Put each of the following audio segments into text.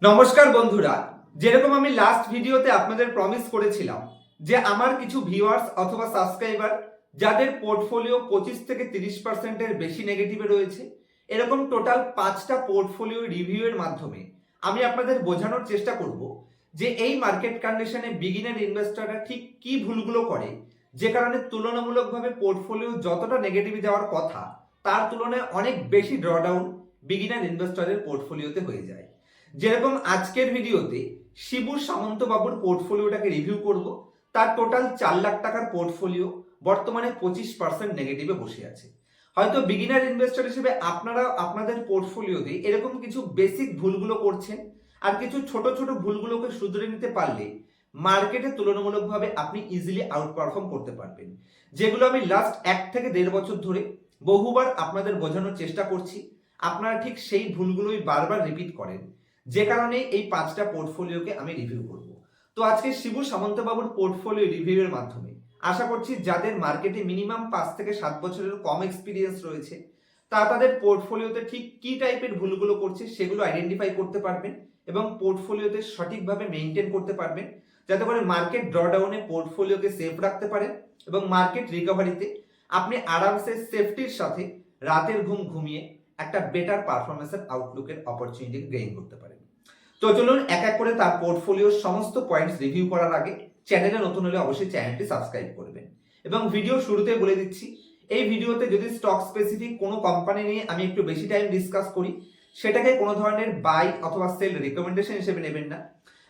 নমস্কার বন্ধুরা, যেরকম আমি লাস্ট ভিডিওতে আপনাদের প্রমিস করেছিলাম যে আমার কিছু ভিউয়ার্স অথবা সাবস্ক্রাইবার যাদের পোর্টফোলিও 25 থেকে 30% বেশি নেগেটিভে রয়েছে, এরকম টোটাল 5টা পোর্টফোলিও রিভিউয়ের মাধ্যমে আমি আপনাদের বোঝানোর চেষ্টা করব যে এই মার্কেট কন্ডিশনে বিগিনার ইনভেস্টররা ঠিক কি ভুলগুলো করে, যে কারণে তুলনামূলকভাবে পোর্টফোলিও যতটা নেগেটিভে যাওয়ার কথা তার তুলনায় অনেক বেশি ড্রডাউন বিগিনার ইনভেস্টরের পোর্টফোলিওতে হয়ে যায়। যেরকম আজকের ভিডিওতে শিবু সামন্ত বাবুর পোর্টফোলিওটাকে রিভিউ করব। তার টোটাল 4 লাখ টাকার পোর্টফোলিও বর্তমানে 25% নেগেটিভে বসে আছে। হয়তো বিগিনার ইনভেস্টর হিসেবে আপনারা আপনাদের পোর্টফোলিওতে এরকম কিছু বেসিক ভুলগুলো করছেন, আর কিছু ছোট ছোট ভুলগুলোকে শুধরে নিতে পারলে মার্কেটে তুলনামূলকভাবে আপনি ইজিলি আউট পারফর্ম করতে পারবেন, যেগুলো আমি লাস্ট 1 থেকে 1.5 বছর ধরে বহুবার আপনাদের বোঝানোর চেষ্টা করছি। আপনারা ঠিক সেই ভুলগুলোই বারবার রিপিট করেন, যে কারণে এই 5টা পোর্টফোলিওকে আমি রিভিউ করব। তো আজকে শিবু সামন্তবাবুর পোর্টফোলিও রিভিউয়ের মাধ্যমে আশা করছি যাদের মার্কেটে মিনিমাম 5 থেকে 7 বছরের কম এক্সপিরিয়েন্স রয়েছে তারা তাদের পোর্টফোলিওতে ঠিক কি টাইপের ভুলগুলো করছে সেগুলো আইডেন্টিফাই করতে পারবেন এবং পোর্টফোলিওতে সঠিকভাবে মেইনটেইন করতে পারবেন, যাতে করে মার্কেট ড্রডাউনে পোর্টফোলিওকে সেফ রাখতে পারেন এবং মার্কেট রিকভারিতে আপনি আরামসে সেফটির সাথে রাতের ঘুম ঘুমিয়ে একটা বেটার পারফরমেন্সের আউটলুকের অপরচুনিটি গেইন করতে পারেন। তো চলুন এক এক করে তার পোর্টফোলিওর সমস্ত পয়েন্টস রিভিউ করার আগে চ্যানেলে নতুন হলে অবশ্যই চ্যানেলটি সাবস্ক্রাইব করবেন। এবং ভিডিও শুরুতে বলে দিচ্ছি, এই ভিডিওতে যদি স্টক স্পেসিফিক কোনো কোম্পানি নিয়ে আমি একটু বেশি টাইম ডিসকাস করি, সেটাকে কোনো ধরনের বাই অথবা সেল রিকমেন্ডেশন হিসেবে নেবেন না।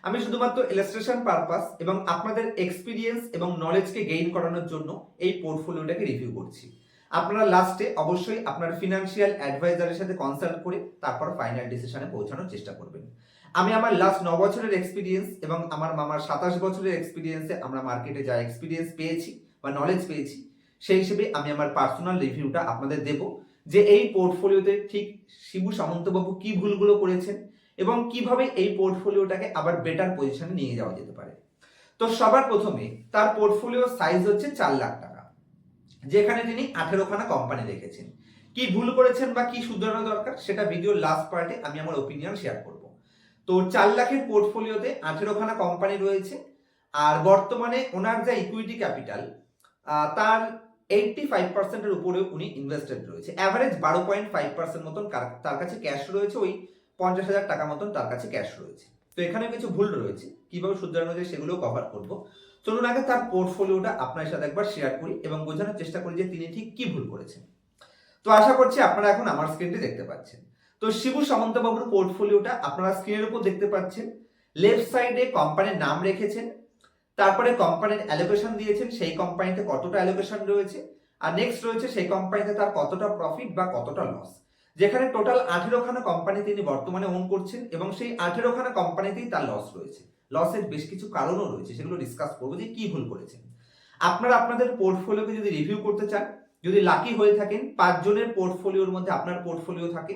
আমি শুধুমাত্র ইলাস্ট্রেশন পারপাস এবং আপনাদের এক্সপিরিয়েন্স এবং নলেজকে গেইন করানোর জন্য এই পোর্টফোলিওটাকে রিভিউ করছি। আপনারা লাস্টে অবশ্যই আপনার ফিনান্সিয়াল অ্যাডভাইজারের সাথে কনসাল্ট করে তারপর ফাইনাল ডিসিশনে পৌঁছানোর চেষ্টা করবেন। আমি আমার লাস্ট 9 বছরের এক্সপিরিয়েন্স এবং আমার মামার 27 বছরের এক্সপিরিয়েন্সে আমরা মার্কেটে যা এক্সপিরিয়েন্স পেয়েছি বা নলেজ পেয়েছি, সেই হিসেবে আমি আমার পার্সোনাল রিভিউটা আপনাদের দেব যে এই পোর্টফোলিওতে ঠিক শিবু সামন্তবাবু কি ভুলগুলো করেছেন এবং কিভাবে এই পোর্টফোলিওটাকে আবার বেটার পজিশনে নিয়ে যাওয়া যেতে পারে। তো সবার প্রথমে তার পোর্টফোলিও সাইজ হচ্ছে 4 লাখ টাকা, যেখানে তিনি 18খানা কোম্পানি রেখেছেন। কি ভুল করেছেন বা কি শুধরানো দরকার সেটা ভিডিওর লাস্ট পার্টে আমি আমার ওপিনিয়ন শেয়ার করব। তো 4 লাখের পোর্টফোলিওতে 18খানা কোম্পানি রয়েছে, আর বর্তমানে ওনার যা ইকুইটি ক্যাপিটাল তার 85% উপরে উনি ইনভেস্টেড রয়েছে। অ্যাভারেজ 12.5% মতন তার কাছে ক্যাশ রয়েছে, ওই 50,000 টাকা মতন তার কাছে ক্যাশ রয়েছে। তো এখানে কিছু ভুল রয়েছে, কিভাবে শুধরানো যায় সেগুলো কভার করব। চলুন আগে তার পোর্টফোলিওটা আপনার সাথে একবার শেয়ার করি এবং বোঝানোর চেষ্টা করি যে তিনি ঠিক কি ভুল করেছেন। তো আশা করছি আপনারা এখন আমার স্ক্রিনটি দেখতে পাচ্ছেন। তো শিবু সামন্তবাবুর পোর্টফোলিওটা আপনারা স্ক্রিনের উপর দেখতে পাচ্ছেন। লেফট সাইডে কোম্পানির নাম রেখেছেন, তারপরে কোম্পানির অ্যালোকেশন দিয়েছেন, সেই কোম্পানিতে কতটা অ্যালোকেশন রয়েছে, আর নেক্সট রয়েছে সেই কোম্পানিতে তার কতটা প্রফিট বা কতটা লস। যেখানে টোটাল 18খানা কোম্পানি তিনি বর্তমানে ওন করছেন এবং সেই 18খানা কোম্পানিতেই তার লস রয়েছে। লসের বেশ কিছু কারণও রয়েছে, সেগুলো ডিসকাস করবো যে কি ভুল করেছেন। আপনারা আপনাদের পোর্টফোলিওকে যদি রিভিউ করতে চান, যদি লাকি হয়ে থাকেন 5 জনের পোর্টফোলিওর মধ্যে আপনার পোর্টফোলিও থাকে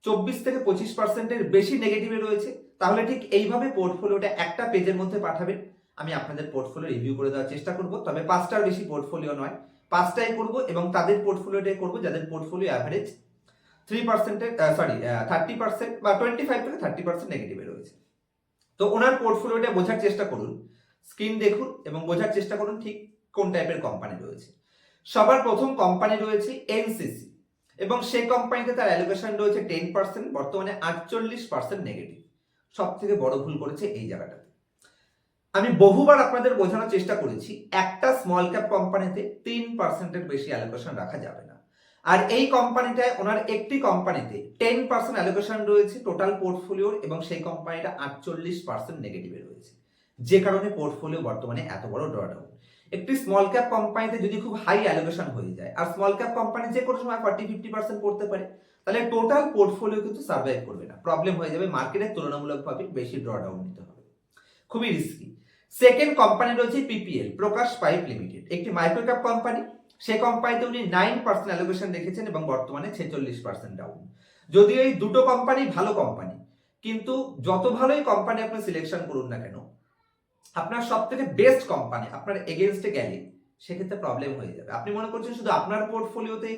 24 থেকে 25%-এর বেশি নেগেটিভে রয়েছে, তাহলে ঠিক এইভাবে পোর্টফোলিওটা একটা পেজের মধ্যে পাঠাবেন। আমি আপনাদের পোর্টফোলিও রিভিউ করে দেওয়ার চেষ্টা করব, তবে 5টার বেশি পোর্টফোলিও নয়, 5টাই করব এবং তাদের পোর্টফোলিওটাই করব যাদের পোর্টফোলিও অ্যাভারেজ 30% বা 25 থেকে 30% নেগেটিভে রয়েছে। তো ওনার পোর্টফোলিওটা বোঝার চেষ্টা করুন, স্ক্রিন দেখুন এবং বোঝার চেষ্টা করুন ঠিক কোন টাইপের কোম্পানি রয়েছে। সবার প্রথম কোম্পানি রয়েছে এনসিসি এবং সেই কোম্পানিতে তার অ্যালোকেশন রয়েছে 10%, বর্তমানে 48% নেগেটিভ। সব থেকে বড় ভুল করেছে এই জায়গাটাতে। আমি বহুবার আপনাদের বোঝানোর চেষ্টা করেছি একটা স্মল ক্যাপ কোম্পানিতে 3%-এর বেশি অ্যালোকেশন রাখা যাবে না, আর এই কোম্পানিটায় ওনার একটি কোম্পানিতে 10% অ্যালোকেশন রয়েছে টোটাল পোর্টফোলিওর এবং সেই কোম্পানিটা 48% নেগেটিভে রয়েছে, যে কারণে পোর্টফোলিও বর্তমানে এত বড় ড্রডাউন। একটি স্মল ক্যাপ কোম্পানিতে যদি খুব হাই অ্যালোকেশন হয়ে যায়, আর স্মল ক্যাপ কোম্পানি যে কোনো সময় 40-50% পড়তে পারে, তাহলে টোটাল পোর্টফোলিও কিন্তু সার্ভাইভ করবে না, প্রবলেম হয়ে যাবে, মার্কেটের তুলনামূলকভাবে বেশি ড্রডাউন নিতে হবে, খুবই রিস্কি। সেকেন্ড কোম্পানি রয়েছে পিপিএল, প্রকাশ পাইপ লিমিটেড, একটি মাইক্রোক্যাপ কোম্পানি। সেই কোম্পানিতে উনি 9% অ্যালোকেশন রেখেছেন এবং বর্তমানে 46% ডাউন। যদিও এই দুটো কোম্পানি ভালো কোম্পানি, কিন্তু যত ভালোই কোম্পানি আপনি সিলেকশন করুন না কেন, আপনার সব থেকে বেস্ট কোম্পানি আপনার এগেনস্টে গেলে সেক্ষেত্রে প্রবলেম হয়ে যাবে। আপনি মনে করছেন শুধু আপনার পোর্টফোলিওতে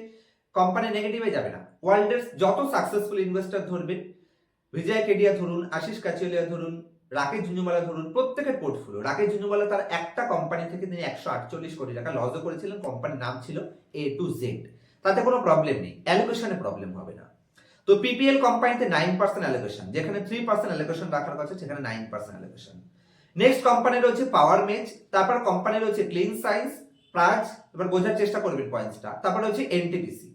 কোম্পানি নেগেটিভে যাবে না, ওয়ার্ল্ডের যত সাকসেসফুল ইনভেস্টর ধরবেন বিজয় কেডিয়া ধরুন, আশিস কাচিওলিয়া ধরুন, রাকেশ ঝুঞ্ঝুনওয়ালা ধরুন, প্রত্যেকের পোর্টফোলিও, রাকেশ ঝুঞ্ঝুনওয়ালা তার একটা কোম্পানি থেকে তিনি 148 কোটি টাকা লসও করেছিলেন, কোম্পানির নাম ছিল A to Z, তাতে কোনো প্রবলেম নেই, অ্যালোকেশনে প্রবলেম হবে না। তো পিপিএল কোম্পানিতে 9% অ্যালোকেশন, যেখানে 3% অ্যালোকেশন রাখার কথা সেখানে 9% অ্যালোকেশন। নেক্সট কোম্পানি রয়েছে পাওয়ার মেজ, তারপর কোম্পানি রয়েছে ক্লিন সায়েন্স, প্রাজ, এবার বোঝার চেষ্টা করবেন পয়েন্টসটা, তারপর রয়েছে এনটিপিসি।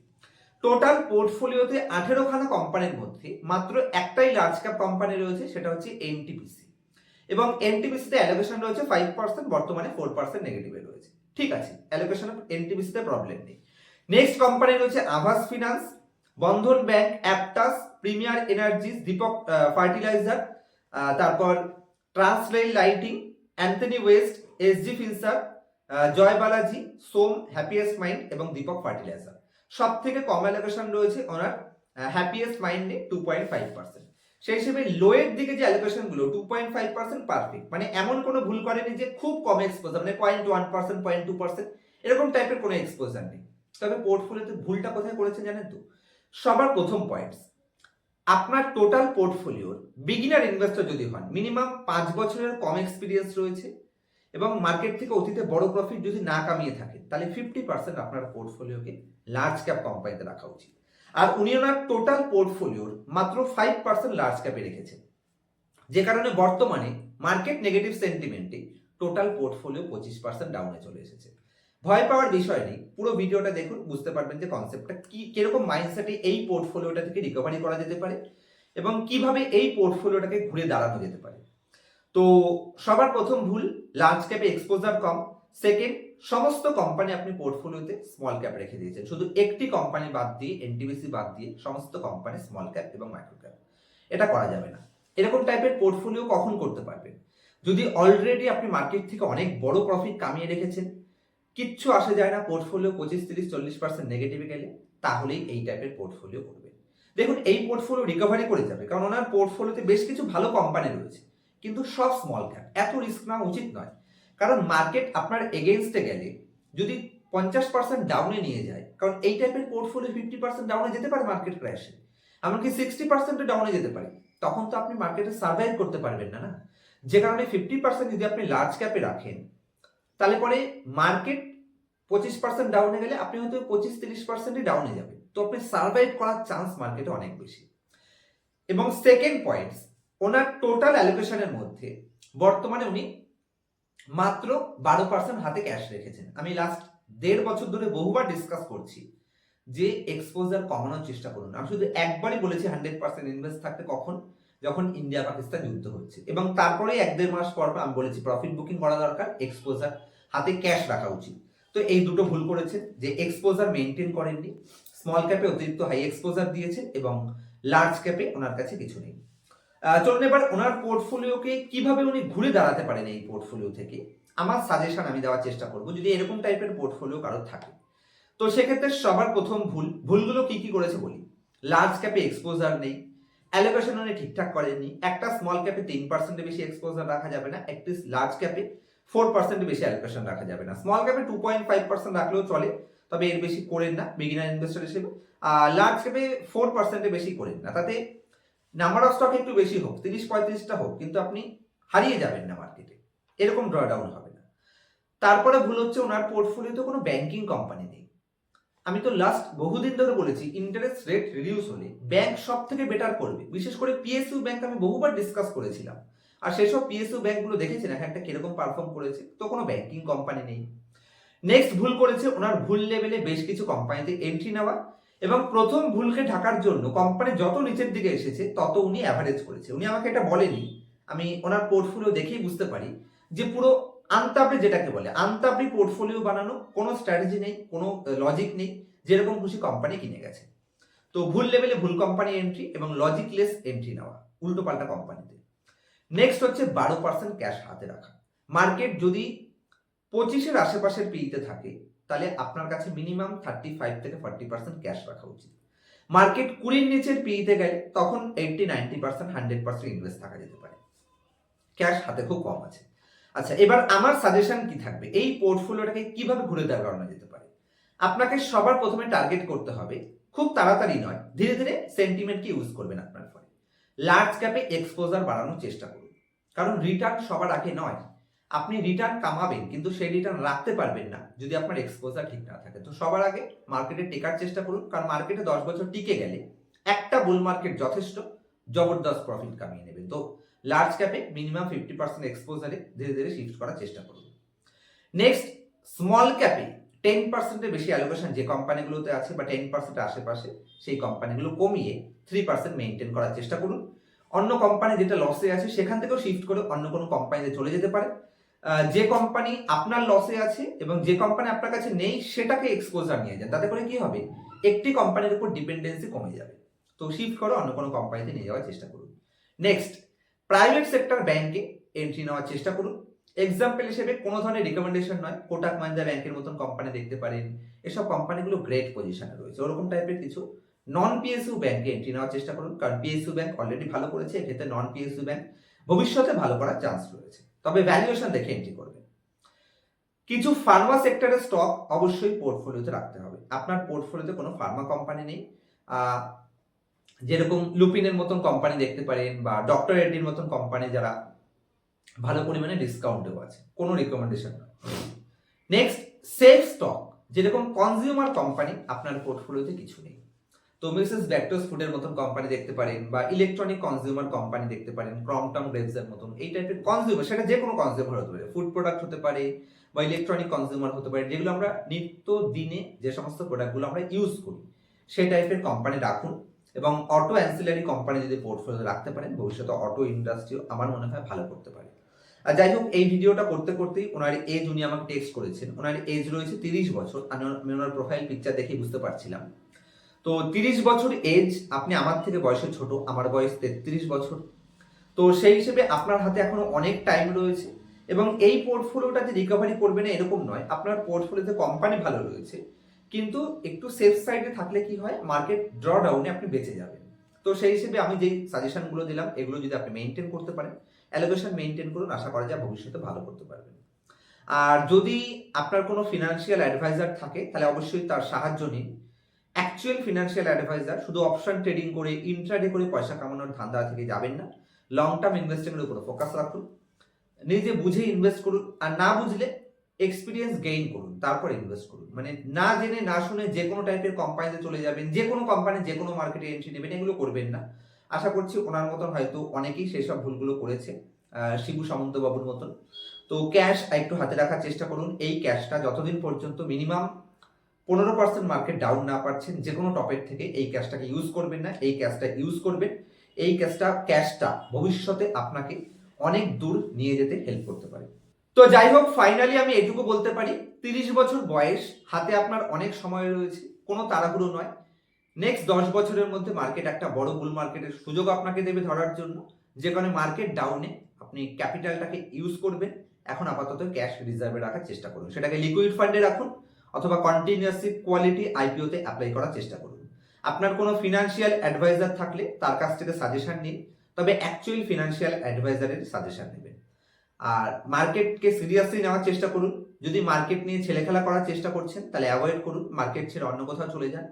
টোটাল পোর্টফোলিওতে 18খানা কোম্পানির মধ্যে মাত্র একটাই লার্জ ক্যাপ কোম্পানি রয়েছে, সেটা হচ্ছে এনটিপিসি, এবং এনটিপিসিতে অ্যালোকেশন রয়েছে 5%, বর্তমানে 4% নেগেটিভে রয়েছে। ঠিক আছে, অ্যালোকেশন এনটিপিসিতে প্রবলেম নেই। নেক্সট কোম্পানি রয়েছে Aavas finance, Bandhan bank, Aptus, premier energies, Deepak fertiliser, তারপর Transrail lighting, Anthony waste, SG Finserve, Jai Balaji, Som, happiest mind এবং দীপক ফার্টিলাইজার। সব থেকে কম অ্যালোকেশন রয়েছে ওনার হ্যাপিয়েস্ট মাইন্ডে 2.5%। সেই হিসেবে লোয়ের দিকে যে অ্যালোকেশন গুলো 2.5% পারফেক্ট, মানে এমন কোনো ভুল করেনি যে খুব কম এক্সপোজার, মানে 0.1%, 0.2% এরকম টাইপের কোনো এক্সপোজার নেই। তবে পোর্টফোলিওতে ভুলটা কোথায় করেছেন জানেন তো? সবার প্রথম পয়েন্টস, আপনার টোটাল পোর্টফোলিওর বিগিনার ইনভেস্টর যদি হন, মিনিমাম 5 বছরের কম এক্সপিরিয়েন্স রয়েছে এবং মার্কেট থেকে অতীতে বড় প্রফিট যদি না কামিয়ে থাকেন, তাহলে 50% আপনার পোর্টফোলিওকে লার্জ ক্যাপ কোম্পানিতে রাখা উচিত। আর উনি ওনার টোটাল পোর্টফোলিওর মাত্র 5% লার্জ ক্যাপে রেখেছেন, যে কারণে বর্তমানে মার্কেট নেগেটিভ সেন্টিমেন্টে টোটাল পোর্টফোলিও 25% ডাউনে চলে এসেছে। ভয় পাওয়ার বিষয় নেই, পুরো ভিডিওটা দেখুন, বুঝতে পারবেন যে কনসেপ্টটা কি, কিরকম মাইন্ডসেটে এই পোর্টফোলিওটা থেকে রিকভারি করা যেতে পারে এবং কিভাবে এই পোর্টফোলিওটাকে ঘুরে দাঁড়ানো যেতে পারে। তো সবার প্রথম ভুল, লার্জ ক্যাপে এক্সপোজার কম। সেকেন্ড, সমস্ত কোম্পানি আপনি পোর্টফোলিওতে স্মল ক্যাপ রেখে দিয়েছেন, শুধু একটি কোম্পানি বাদ দিয়ে, এনটিপিসি বাদ দিয়ে সমস্ত কোম্পানি স্মল ক্যাপ এবং মাইক্রো ক্যাপ। এটা করা যাবে না। এরকম টাইপের পোর্টফোলিও কখন করতে পারবেন? যদি অলরেডি আপনি মার্কেট থেকে অনেক বড় প্রফিট কামিয়ে রেখেছেন, কিচ্ছু আসে যায় না, পোর্টফোলিও 25, 30, 40% নেগেটিভে গেলে, তাহলেই এই টাইপের পোর্টফোলিও করবেন। দেখুন, এই পোর্টফোলিও রিকভারি করে যাবে, কারণ ওনার পোর্টফোলিওতে বেশ কিছু ভালো কোম্পানি রয়েছে, কিন্তু সব স্মল ক্যাপ। এত রিস্ক নেওয়া উচিত নয়, কারণ মার্কেট আপনার এগেইনস্টে গেলে যদি 50% ডাউনে নিয়ে যায়, কারণ এই টাইপের পোর্টফোলিও 50% ডাউনে যেতে পারে মার্কেট ক্র্যাশে, এমনকি 60% ডাউনে যেতে পারে, তখন তো আপনি মার্কেটে সার্ভাইভ করতে পারবেন না। যে কারণে 50% যদি আপনি লার্জ ক্যাপে রাখেন, তাহলে পরে মার্কেট 25% ডাউনে গেলে আপনি হয়তো 25-30% ডাউনে যাবেন, তো আপনি সার্ভাইভ করার চান্স মার্কেটে অনেক বেশি। এবং সেকেন্ড পয়েন্টস, ওনার টোটাল অ্যালোকেশনের মধ্যে বর্তমানে উনি মাত্র 12% হাতে ক্যাশ রেখেছেন। আমি লাস্ট 1.5 বছর ধরে বহুবার ডিসকাস করছি যে এক্সপোজার কমানোর চেষ্টা করুন। আমি শুধু একবারই বলেছি 100% ইনভেস্ট থাকতে, কখন? যখন ইন্ডিয়া পাকিস্তান যুদ্ধ হচ্ছে, এবং তারপরে 1-1.5 মাস পর আমি বলেছি প্রফিট বুকিং করা দরকার, এক্সপোজার হাতে ক্যাশ রাখা উচিত। তো এই দুটো ভুল করেছেন, যে এক্সপোজার মেনটেন করেননি, স্মল ক্যাপে অতিরিক্ত হাই এক্সপোজার দিয়েছেন এবং লার্জ ক্যাপে ওনার কাছে কিছু নেই। চলুন এবার ওনার পোর্টফোলিওকে কিভাবে উনি ঘুরে দাঁড়াতে পারেন এই পোর্টফোলিও থেকে আমার সাজেশন আমি দেওয়ার চেষ্টা করব, যদি এরকম টাইপের পোর্টফোলিও কারোর থাকে। তো সেক্ষেত্রে সবার প্রথম ভুলগুলো কি কি করেছে বলি। লার্জ ক্যাপে এক্সপোজার নেই, অ্যালোকেশন উনি ঠিকঠাক করেননি, একটা স্মল ক্যাপে 3% বেশি এক্সপোজার রাখা যাবে না, একটি লার্জ ক্যাপে 4% বেশি অ্যালোকেশন রাখা যাবে না। স্মল ক্যাপে 2.5% রাখলেও চলে, তবে এর বেশি করেন না বিগিনার ইনভেস্টর হিসেবে। লার্জ ক্যাপে 4% বেশি করেন না, তাতে নাম্বার অফ স্টক একটু বেশি হোক, 30-35টা হোক, কিন্তু আপনি হারিয়ে যাবেন না মার্কেটে, এরকম ড্রডাউন হবে না। তারপরে ভুল হচ্ছে ওনার পোর্টফোলিওতে কোনো ব্যাংকিং কোম্পানি নেই। আমি তো লাস্ট বহুদিন ধরে বলেছি ইন্টারেস্ট রেট রিডিউস হলে ব্যাংক সব থেকে বেটার করবে, বিশেষ করে পিএসইউ ব্যাংক আমি বহুবার ডিসকাস করেছিলাম, আর সেসব পিএসইউ ব্যাংকগুলো দেখেছেন একটা কিরকম পারফর্ম করেছে, তো কোনো ব্যাংকিং কোম্পানি নেই। নেক্সট ভুল করেছে ওনার ভুল লেভেলে বেশ কিছু কোম্পানিতে এন্ট্রি নেওয়া, এবং প্রথম ভুলকে ঢাকার জন্য কোম্পানি যত নিচের দিকে এসেছে তত উনি অ্যাভারেজ করেছে। উনি আমাকে এটা বলেনি, আমি ওনার পোর্টফোলিও দেখেই বুঝতে পারি যে পুরো আনতাবড়ি, যেটাকে বলে আনতাবড়ি পোর্টফোলিও বানানো, কোনো স্ট্র্যাটেজি নেই, কোনো লজিক নেই, যেরকম খুশি কোম্পানি কিনে গেছে। তো ভুল লেভেলে ভুল কোম্পানি এন্ট্রি এবং লজিকলেস এন্ট্রি নেওয়া উল্টো পাল্টা কোম্পানিতে। নেক্সট হচ্ছে 12% ক্যাশ হাতে রাখা। মার্কেট যদি 25-এর আশেপাশের পিইতে থাকে, তাহলে আপনার কাছে মিনিমাম 35-40% ক্যাশ রাখা উচিত। মার্কেট 20-এর নিচের পিইতে গেলে তখন 80-90%, 100% ইনভেস্ট থাকা যেতে পারে, ক্যাশ হাতে খুব কম আছে। আচ্ছা, এবার আমার সাজেশন কি থাকবে, এই পোর্টফোলিওটাকে কিভাবে ঘুরে দাঁড়ানো যেতে পারে? আপনাকে সবার প্রথমে টার্গেট করতে হবে, খুব তাড়াতাড়ি নয়, ধীরে ধীরে সেন্টিমেন্টকে ইউজ করবেন আপনার ফলে। লার্জ ক্যাপে এক্সপোজার বাড়ানোর চেষ্টা করুন, কারণ রিটার্ন সবার আগে নয়। আপনি রিটার্ন কামাবেন কিন্তু সেই রিটার্ন রাখতে পারবেন না যদি আপনার এক্সপোজার ঠিক না থাকে। তো সবার আগে মার্কেটে টেকার চেষ্টা করুন, কারণ মার্কেটে 10 বছর টিকে গেলে একটা বুল মার্কেট যথেষ্ট জবরদস্ত প্রফিট কামিয়ে নেবেন। তো লার্জ ক্যাপে মিনিমাম 50% এক্সপোজারে ধীরে ধীরে শিফট করার চেষ্টা করুন। নেক্সট, স্মল ক্যাপে 10%-এর বেশি অ্যালোকেশন যে কোম্পানিগুলোতে আছে বা 10% আশেপাশে সেই কোম্পানিগুলো কমিয়ে 3% মেনটেন করার চেষ্টা করুন। অন্য কোম্পানি যেটা লসে আছে সেখান থেকেও শিফট করে অন্য কোনো কোম্পানিতে চলে যেতে পারে। যে কোম্পানি আপনার লসে আছে এবং যে কোম্পানি আপনার কাছে নেই সেটাকে এক্সপোজার নিয়ে যান, তাতে করে কি হবে, একটি কোম্পানির উপর ডিপেন্ডেন্সি কমে যাবে। তো শিফট করে অন্য কোনো কোম্পানিতে নিয়ে যাওয়ার চেষ্টা করুন। নেক্সট, প্রাইভেট সেক্টর ব্যাংকে এন্ট্রি নেওয়ার চেষ্টা করুন। এক্সাম্পল হিসেবে কোনো ধরনের রিকমেন্ডেশন নয়, কোটাক মাহিন্দ্রা ব্যাংকের মতন কোম্পানি দেখতে পারেন, এসব কোম্পানিগুলো গ্রেট পজিশনে রয়েছে। ওরকম টাইপের কিছু নন পিএসইউ ব্যাংকে এন্ট্রি নেওয়ার চেষ্টা করুন, কারণ পিএসইউ ব্যাংক অলরেডি ভালো করেছে, এক্ষেত্রে নন পিএসইউ ব্যাংক ভবিষ্যতে ভালো করার চান্স রয়েছে, তবে ভ্যালুয়েশন দেখে এন্ট্রি করবেন। কিছু ফার্মা সেক্টরের স্টক অবশ্যই পোর্টফোলিওতে রাখতে হবে। আপনার পোর্টফোলিওতে কোনো ফার্মা কোম্পানি নেই, যেরকম লুপিনের মতন কোম্পানি দেখতে পারেন বা ডক্টর রেড্ডির মতন কোম্পানি যারা ভালো পরিমাণে ডিসকাউন্টেও আছে, কোনো রিকমেন্ডেশন নয়। নেক্সট, সেফ স্টক যেরকম কনজিউমার কোম্পানি আপনার পোর্টফোলিওতে কিছু নেই। তো মিসেস ব্যাক্টোস ফুডের মতন কোম্পানি দেখতে পারেন বা ইলেকট্রনিক কনজিউমার কোম্পানি দেখতে পারেন, ক্রমটন গ্রেভসের মতন এই টাইপের কনজিউমার, সেটা যে কোনো কনজিউমার হতে পারে, ফুড প্রোডাক্ট হতে পারে বা ইলেকট্রনিক কনজিউমার হতে পারে, যেগুলো আমরা নিত্য দিনে যে সমস্ত প্রোডাক্টগুলো আমরা ইউজ করি সেই টাইপের কোম্পানি রাখুন। এবং অটো অ্যান্সিলারি কোম্পানি যদি পোর্টফোলিওতে রাখতে পারেন, ভবিষ্যতে অটো ইন্ডাস্ট্রিও আমার মনে হয় ভালো করতে পারে। আর যাই হোক, এই ভিডিওটা করতে করতেই ওনার এজ, উনি আমাকে টেক্সট করেছেন, ওনার এজ রয়েছে 30 বছর। আমি ওনার প্রোফাইল পিকচার দেখে বুঝতে পারছিলাম। তো 30 বছর এজ, আপনি আমার থেকে বয়সে ছোট, আমার বয়স 33 বছর। তো সেই হিসেবে আপনার হাতে এখনো অনেক টাইম রয়েছে এবং এই পোর্টফোলিওটা যে রিকভারি করবে না এরকম নয়, আপনার পোর্টফোলিওতে কোম্পানি ভালো রয়েছে, কিন্তু একটু সেফ সাইডে থাকলে কি হয়, মার্কেট ড্র ডাউনে আপনি বেঁচে যাবেন। তো সেই হিসেবে আমি যেই সাজেশনগুলো দিলাম এগুলো যদি আপনি মেনটেন করতে পারেন, অ্যালোকেশন মেনটেন করুন, আশা করা যায় ভবিষ্যতে ভালো করতে পারবেন। আর যদি আপনার কোনো ফিনান্সিয়াল অ্যাডভাইজার থাকে তাহলে অবশ্যই তার সাহায্য নিন। অ্যাকচুয়াল ফিনান্সিয়াল অ্যাডভাইজার শুধু অপশন ট্রেডিং করে ইন্ট্রাডে করে পয়সা কামানোর ধান্দা থেকে যাবেন না, লং টার্ম ইনভেস্টিংয়ের উপর ফোকাস রাখুন, নিজে বুঝে ইনভেস্ট করুন, আর না বুঝলে এক্সপিরিয়েন্স গেইন করুন, তারপর ইনভেস্ট করুন। মানে না জেনে না শুনে যে কোনো টাইপের কোম্পানিতে চলে যাবেন, যে কোনো কোম্পানি যে কোনো মার্কেটে এন্ট্রি নেবেন, এগুলো করবেন না। আশা করছি ওনার মতন হয়তো অনেকেই সেই সব ভুলগুলো করেছে, শিবু সামন্ত বাবুর মতন। তো ক্যাশ একটু হাতে রাখার চেষ্টা করুন। এই ক্যাশটা যতদিন পর্যন্ত মিনিমাম 15% মার্কেট ডাউন না পাচ্ছেন, যে কোনো টপের থেকে এই ক্যাশটাকে ইউজ করবেন না, এই ক্যাশটা ইউজ করবেন। এই ক্যাশটা ভবিষ্যতে আপনাকে অনেক দূর নিয়ে যেতে হেল্প করতে পারে। তো যাই হোক, ফাইনালি আমি এটুকু বলতে পারি, 30 বছর বয়স, হাতে আপনার অনেক সময় রয়েছে, কোনো তাড়াহুড়ো নয়। নেক্সট 10 বছরের মধ্যে মার্কেট একটা বড় বুল মার্কেটের সুযোগ আপনাকে দেবে ধরার জন্য, যেখানে মার্কেট ডাউনে আপনি ক্যাপিটালটাকে ইউজ করবেন। এখন আপাতত ক্যাশ রিজার্ভে রাখার চেষ্টা করুন, সেটাকে লিকুইড ফান্ডে রাখুন অথবা কন্টিনিউয়াসলি কোয়ালিটি আইপিওতে অ্যাপ্লাই করার চেষ্টা করুন। আপনার কোনো ফিনান্সিয়াল অ্যাডভাইজার থাকলে তার কাছ থেকে সাজেশন নিন, তবে অ্যাকচুয়াল ফিনান্সিয়াল অ্যাডভাইজারের সাজেশন নেবেন। আর মার্কেটকে সিরিয়াসলি নেওয়ার চেষ্টা করুন। যদি মার্কেট নিয়ে ছেলেখেলা করার চেষ্টা করছেন তাহলে অ্যাভয়েড করুন, মার্কেট ছেড়ে অন্য কোথাও চলে যান।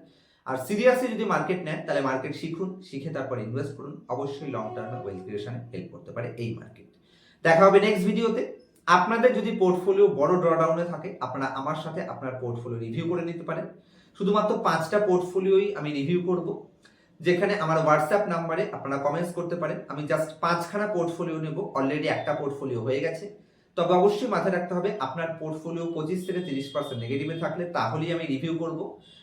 আর সিরিয়াসলি যদি মার্কেট নেন তাহলে মার্কেট শিখুন, শিখে তারপর ইনভেস্ট করুন। অবশ্যই লং টার্মে ওয়েলথ ক্রিয়েশনে হেল্প করতে পারে এই মার্কেট। দেখা হবে নেক্সট ভিডিওতে। আপনাদের যদি পোর্টফোলিও বড় ড্রডাউনে থাকে, আপনারা আমার সাথে আপনার পোর্টফোলিও রিভিউ করে নিতে পারেন। শুধুমাত্র 5টা পোর্টফোলিওই আমি রিভিউ করব, যেখানে আমার হোয়াটসঅ্যাপ নাম্বারে আপনারা কমেন্টস করতে পারেন। আমি জাস্ট 5খানা পোর্টফোলিও নেব, অলরেডি একটা পোর্টফোলিও হয়ে গেছে। তবে অবশ্যই মাথায় রাখতে হবে, আপনার পোর্টফোলিও 25 থেকে 30% নেগেটিভে থাকলে তাহলেই আমি রিভিউ করব,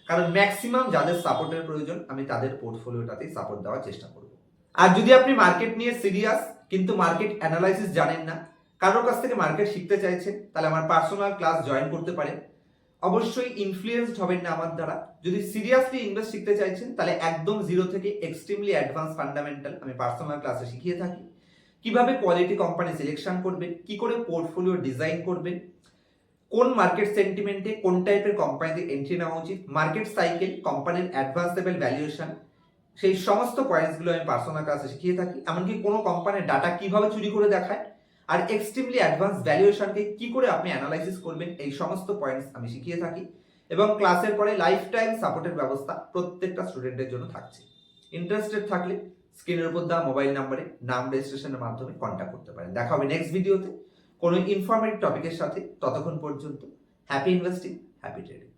কারণ ম্যাক্সিমাম যাদের সাপোর্টের প্রয়োজন আমি তাদের পোর্টফোলিওটাতেই সাপোর্ট দেওয়ার চেষ্টা করব। আর যদি আপনি মার্কেট নিয়ে সিরিয়াস কিন্তু মার্কেট অ্যানালাইসিস জানেন না, কারোর কাছ থেকে মার্কেট শিখতে চাইছেন, তাহলে আমার পার্সোনাল ক্লাস জয়েন করতে পারেন। অবশ্যই ইনফ্লুয়েন্সড হবেন না আমার দ্বারা। যদি সিরিয়াসলি ইনভেস্ট শিখতে চাইছেন তাহলে একদম জিরো থেকে এক্সট্রিমলি অ্যাডভান্স ফান্ডামেন্টাল আমি পার্সোনাল ক্লাসে শিখিয়ে থাকি। কিভাবে কোয়ালিটি কোম্পানি সিলেকশন করবেন, কি করে পোর্টফোলিও ডিজাইন করবেন, কোন মার্কেট সেন্টিমেন্টে কোন টাইপের কোম্পানিতে এন্ট্রি নেওয়া উচিত, মার্কেট সাইকেল, কোম্পানির অ্যাডভান্স লেভেল ভ্যালুয়েশন, সেই সমস্ত পয়েন্টসগুলো আমি পার্সোনাল ক্লাসে শিখিয়ে থাকি। এমনকি কোনো কোম্পানির ডাটা কিভাবে চুরি করে দেখায় আর এক্সট্রিমলি অ্যাডভান্স ভ্যালুয়েশনকে কি করে আপনি অ্যানালাইসিস করবেন, এই সমস্ত পয়েন্টস আমি শিখিয়ে থাকি। এবং ক্লাসের পরে লাইফ টাইম সাপোর্টের ব্যবস্থা প্রত্যেকটা স্টুডেন্টের জন্য থাকছে। ইন্টারেস্টেড থাকলে স্ক্রিনের উপর দেওয়া মোবাইল নাম্বারে নাম রেজিস্ট্রেশনের মাধ্যমে কন্ট্যাক্ট করতে পারেন। দেখা হবে নেক্সট ভিডিওতে কোনো ইনফরমেটিভ টপিকের সাথে। ততক্ষণ পর্যন্ত হ্যাপি ইনভেস্টিং, হ্যাপি ট্রেডিং।